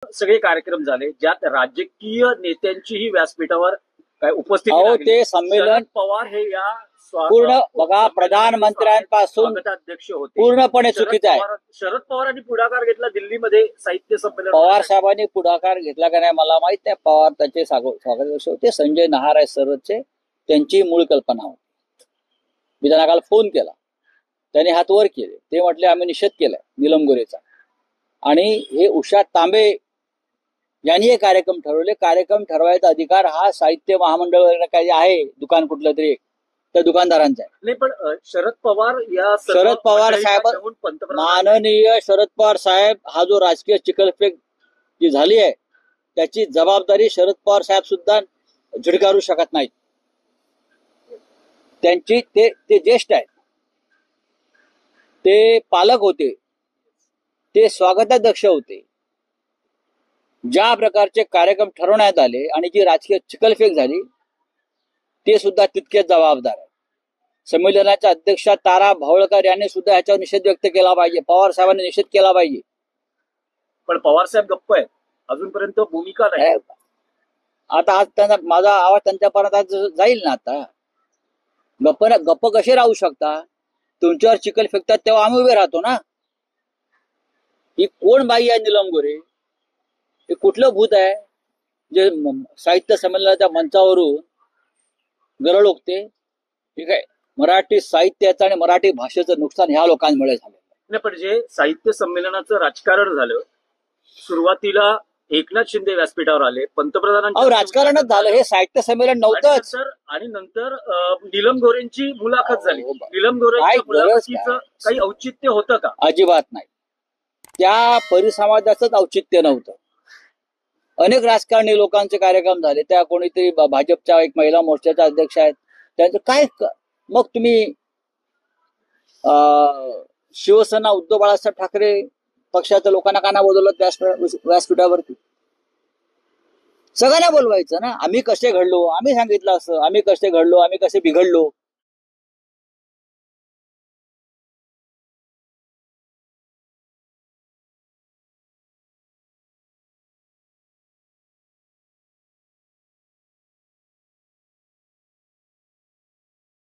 सगळे कार्यक्रम झाले ज्यात राजकीय नेत्यांचीही व्यासपीठावर काय उपस्थिती अहो लागली. ते संमेलन शरद पवार हे या पूर्ण बघा प्रधानमंत्र्यांपासून स्वागताध्यक्ष होते. पूर्णपणे चुकीचं आहे. शरद पवारांनी पुढाकार घेतला दिल्लीमध्ये साहित्य संमेलन. पवार साहेबांनी पुढाकार घेतला का नाही मला माहित नाही. पवार त्याचे स्वागताध्यक्ष होते. संजय नहार आहे सरचे, त्यांची मूळ कल्पना होती. मी त्यांना काल फोन केला, त्यांनी हात वर केले. ते म्हटले आम्ही निषेध केलाय नीलम गोरेचा. आणि हे उषा तांबे यांनी हे कार्यक्रम ठरवले. कार्यक्रम ठरवायचा अधिकार हा साहित्य महामंडळ वगैरे काही आहे दुकान कुठलं तरी त्या दुकानदारांचा आहे. नाही पण शरद पवार या शरद पवार साहेब, माननीय शरद पवार साहेब, हा जो राजकीय चिखलफेक जी झाली आहे त्याची जबाबदारी शरद पवार साहेब सुद्धा झिडकारू शकत नाहीत. त्यांची ते ज्येष्ठ आहेत, ते पालक होते, ते स्वागताध्यक्ष होते. ज्या प्रकारचे कार्यक्रम ठरवण्यात आले आणि जी राजकीय चिखलफेक झाली ते सुद्धा तितकेच जबाबदार आहे. संमेलनाच्या अध्यक्षा तारा भावळकर यांनी सुद्धा ह्याच्यावर निषेध व्यक्त केला पाहिजे. पवार साहेबांनी निषेध केला पाहिजे. पण पवार साहेब गप्प आहेत, अजूनपर्यंत भूमिका नाही. आता आज त्यांना माझा आवाज त्यांच्यापर्यंत आज जाईल ना. आता गप्प कसे राहू शकता? तुमच्यावर चिखल फेकतात तेव्हा आम्ही उभे राहतो ना. ही कोण बाई आहे नीलम गोरे? हे कुठलं भूत आहे जे साहित्य संमेलनाच्या मंचावरून गरळ ओकते? ठीक आहे, मराठी साहित्याचं आणि मराठी भाषेचं नुकसान ह्या लोकांमुळे झालं नाही. पण जे साहित्य संमेलनाचं राजकारण झालं, सुरुवातीला एकनाथ शिंदे व्यासपीठावर आले, पंतप्रधानांचं राजकारणच झालं. हे साहित्य संमेलन नव्हतंच. आणि नंतर नीलम गोरेंची मुलाखत झाली. नीलम गोरेंच्या मुलाखतीचं काही औचित्य होतं का? अजिबात नाही. त्या परिसंवादाचंच औचित्य नव्हतं. अनेक राजकारणी लोकांचे कार्यक्रम झाले. त्या कोणीतरी भाजपच्या एक महिला मोर्चाच्या अध्यक्ष आहेत, त्यांचं काय मग तुम्ही शिवसेना उद्धव बाळासाहेब ठाकरे पक्षाच्या लोकांना का नाही बोलवलं व्यासपीठावरती? सगळ्यांना बोलवायचं ना. आम्ही कसे घडलो, आम्ही सांगितलं असं, आम्ही कसे घडलो, आम्ही कसे बिघडलो.